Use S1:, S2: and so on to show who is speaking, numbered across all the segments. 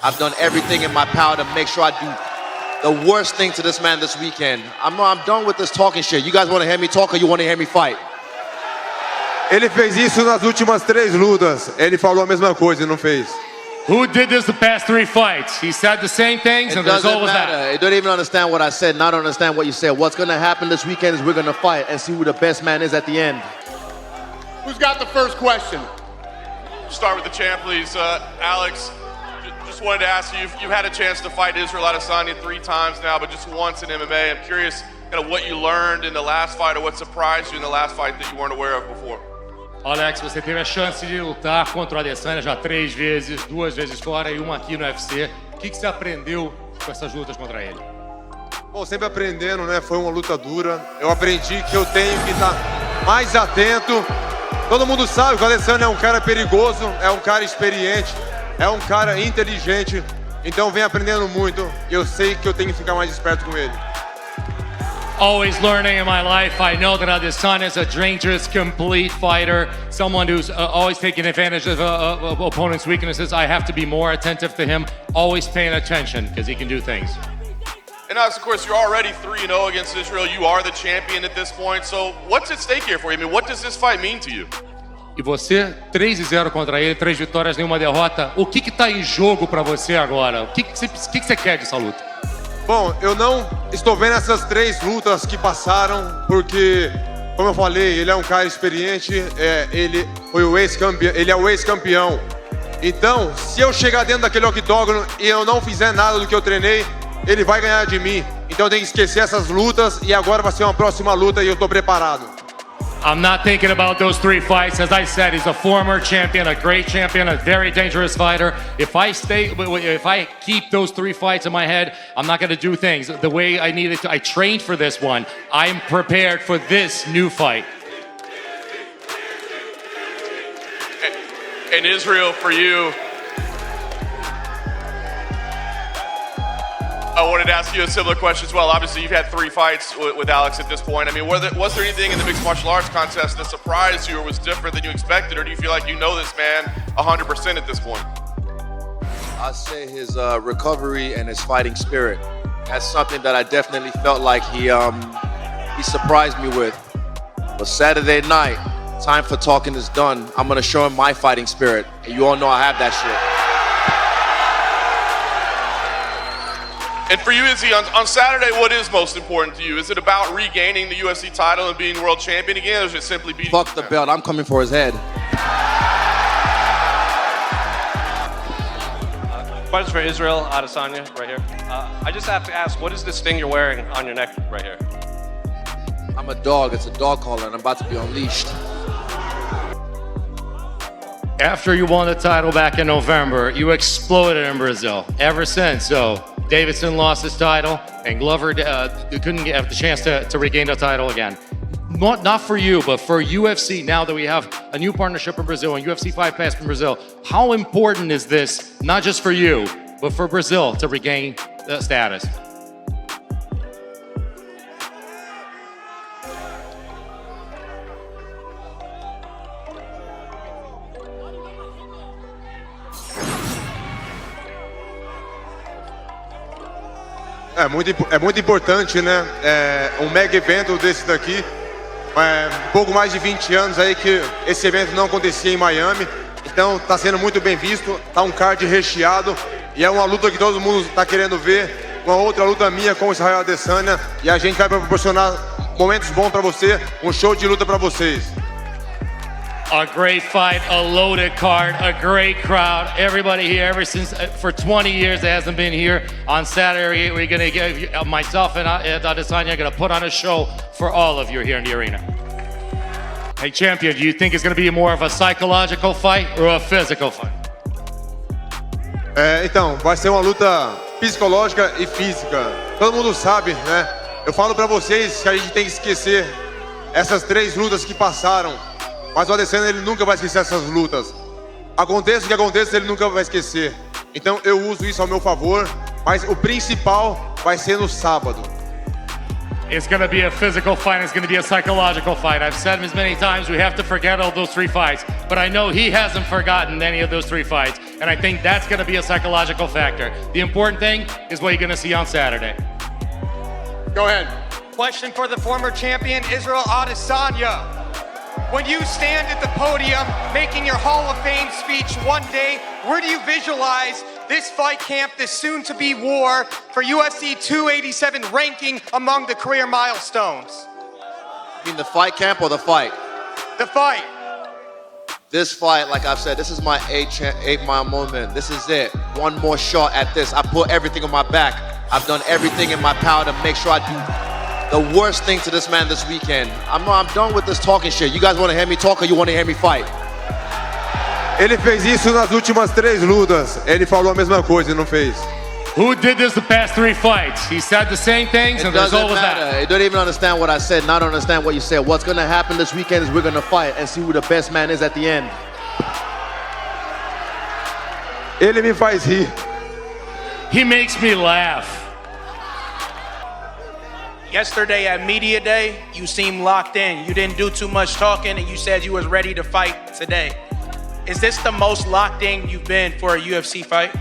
S1: I've done everything in my power to make sure I do the worst thing to this man this weekend. I'm done with this talking shit. You guys want to hear me talk or you want to hear me fight?
S2: Ele fez isso nas últimas 3 lutas. Ele falou a mesma coisa e não fez.
S3: Who did this the past 3 fights? He said the same things, and the result was that.
S1: You don't even understand what I said, not understand what you said. What's going to happen this weekend is we're going to fight and see who the best man is at the end.
S4: Who's got the first question?
S5: Start with the champ, please. Alex, just wanted to ask you, you've had a chance to fight Israel Adesanya 3 times now, but just once in MMA. I'm curious kind of what you learned in the last fight or what surprised you in the last fight that you weren't aware of before.
S3: Alex, você teve a chance de lutar contra o Adesanya já 3 vezes, 2 vezes fora e uma aqui no UFC. O que você aprendeu com essas lutas contra ele?
S2: Bom, sempre aprendendo, né? Foi uma luta dura. Eu aprendi que eu tenho que estar mais atento. Todo mundo sabe que o Adesanya é um cara perigoso, é um cara experiente, é um cara inteligente. Então vem aprendendo muito. Eu sei que eu tenho que ficar mais esperto com ele.
S3: Always learning in my life. I know that Adesanya is a dangerous, complete fighter, someone who's always taking advantage of opponents' weaknesses. I have to be more attentive to him, always paying attention, because he can do things.
S5: And Alex, of course, you're already 3-0 against Israel. You are the champion at this point. So what's at stake here for you? I mean, what does this fight mean to you?
S3: E você, 3-0 contra ele, 3 vitórias, nenhuma derrota. O que está em jogo para você agora? O que você quer dessa luta?
S2: Bom, eu não estou vendo essas 3 lutas que passaram, porque, como eu falei, ele é um cara experiente, ele é o ex-campeão. Então, se eu chegar dentro daquele octógono e eu não fizer nada do que eu treinei, ele vai ganhar de mim. Então eu tenho que esquecer essas lutas e agora vai ser uma próxima luta e eu estou preparado.
S3: I'm not thinking about those 3 fights. As I said, he's a former champion, a great champion, a very dangerous fighter. If I keep those 3 fights in my head, I'm not going to do things the way I needed to. I trained for this one. I'm prepared for this new fight.
S5: And Israel, for you, I wanted to ask you a similar question as well. Obviously, you've had 3 fights with Alex at this point. I mean, was there anything in the mixed martial arts contest that surprised you or was different than you expected, or do you feel like you know this man 100% at this point?
S1: I say his recovery and his fighting spirit. That's something that I definitely felt like he surprised me with. But Saturday night, time for talking is done. I'm gonna show him my fighting spirit. And you all know I have that shit.
S5: And for you, Izzy, on Saturday, what is most important to you? Is it about regaining the UFC title and being world champion again, or is it simply beating?
S1: Fuck the belt, I'm coming for his head.
S6: Questions for Israel Adesanya right here. I just have to ask, what is this thing you're wearing on your neck right here?
S1: I'm a dog, it's a dog collar, and I'm about to be unleashed.
S3: After you won the title back in November, you exploded in Brazil. Ever since, Davidson lost his title, and Glover couldn't have the chance to regain the title again. Not for you, but for UFC, now that we have a new partnership in Brazil and UFC Fight Pass in Brazil, how important is this, not just for you, but for Brazil to regain the status?
S2: É muito importante, né? Um mega evento desse daqui. Um pouco mais de 20 anos aí que esse evento não acontecia em Miami. Então tá sendo muito bem visto, tá um card recheado. E é uma luta que todo mundo tá querendo ver. Uma outra luta minha com o Israel Adesanya. E a gente vai proporcionar momentos bons pra você, um show de luta pra vocês.
S3: A great fight, a loaded card, a great crowd. Everybody here, ever since for 20 years, that hasn't been here. On Saturday, we're gonna give myself and Adesanya are gonna put on a show for all of you here in the arena. Hey, champion, do you think it's gonna be more of a psychological fight or a physical fight?
S2: Então, vai ser uma luta psicológica e física. Todo mundo sabe, né? Eu falo pra vocês que a gente tem que esquecer essas 3 lutas que passaram. Mas o Adesanya, ele nunca vai esquecer essas lutas. Aconteça o que aconteça, ele nunca vai esquecer. Então eu uso isso ao meu favor, mas o principal vai ser no sábado.
S3: It's going to be a physical fight, it's going to be a psychological fight. I've said as many times, we have to forget all those 3 fights. But I know he hasn't forgotten any of those 3 fights. And I think that's going to be a psychological factor. The important thing is what you're going to see on Saturday.
S4: Go ahead.
S7: Question for the former champion, Israel Adesanya. When you stand at the podium making your Hall of Fame speech one day, where do you visualize this fight camp, this soon-to-be war for UFC 287 ranking among the career milestones?
S1: You mean the fight camp or the fight?
S7: The fight.
S1: This fight, like I've said, this is my 8-mile moment. This is it. One more shot at this. I put everything on my back. I've done everything in my power to make sure I do the worst thing to this man this weekend. I'm done with this talking shit. You guys want to hear me talk or you want to hear me fight?
S2: Ele fez isso nas últimas 3 lutas. Ele falou a mesma coisa e não fez.
S3: Who did this the past 3 fights? He said the same things,
S1: It
S3: and the result
S1: doesn't
S3: was
S1: matter.
S3: that.
S1: You don't even understand what I said, not understand what you said. What's going to happen this weekend is we're going to fight and see who the best man is at the end.
S2: Ele me faz rir.
S3: He makes me laugh.
S8: Yesterday at Media Day, you seemed locked in. You didn't do too much talking and you said you was ready to fight today. Is this the most locked in you've been for a UFC fight?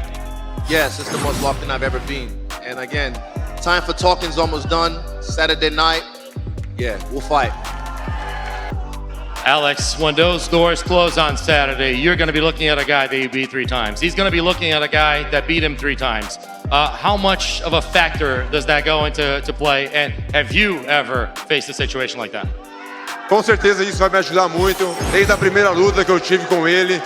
S1: Yes, it's the most locked in I've ever been. And again, time for talking's almost done. Saturday night, yeah, we'll fight.
S3: Alex, when those doors close on Saturday, you're going to be looking at a guy that you beat 3 times. He's going to be looking at a guy that beat him 3 times. How much of a factor does that go into play? And have you ever faced a situation like that?
S2: Com certeza isso vai me ajudar muito. Desde a primeira luta que eu tive com ele,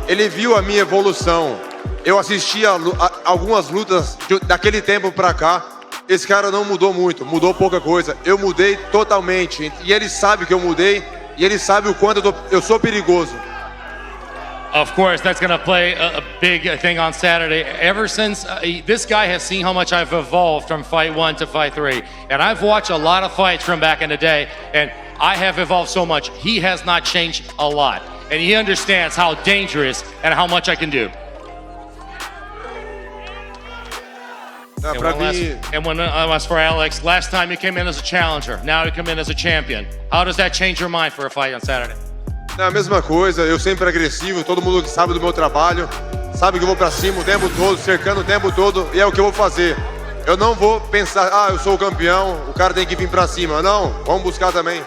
S2: ele viu a minha evolução. Eu assisti a algumas lutas daquele tempo pra cá. Esse cara não mudou muito, mudou pouca coisa. Eu mudei totalmente. E ele sabe que eu mudei. E ele sabe o quanto eu sou perigoso.
S3: Of course, that's going to play a big thing on Saturday. Ever since, this guy has seen how much I've evolved from fight 1 to fight 3. And I've watched a lot of fights from back in the day, and I have evolved so much. He has not changed a lot. And he understands how dangerous and how much I can do. And when as for Alex, last time you came in as a challenger, now you come in as a champion. How does that change your mind for a fight on Saturday?
S2: É a mesma coisa, eu sempre agressivo, todo mundo que sabe do meu trabalho, sabe que eu vou pra cima o tempo todo, cercando o tempo todo, e é o que eu vou fazer. Eu não vou pensar, eu sou o campeão, o cara tem que vir pra cima. Não, vamos buscar também.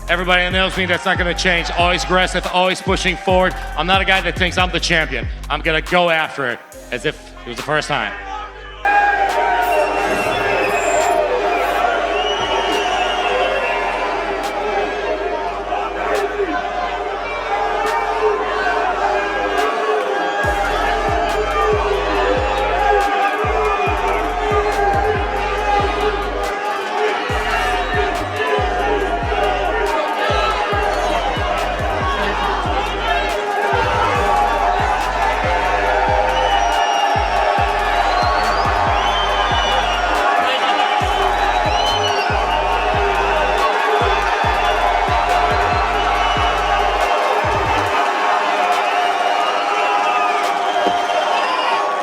S3: Everybody knows me, that's not going to change. Always aggressive, always pushing forward. I'm not a guy that thinks I'm the champion. I'm going to go after it as if it was the first time.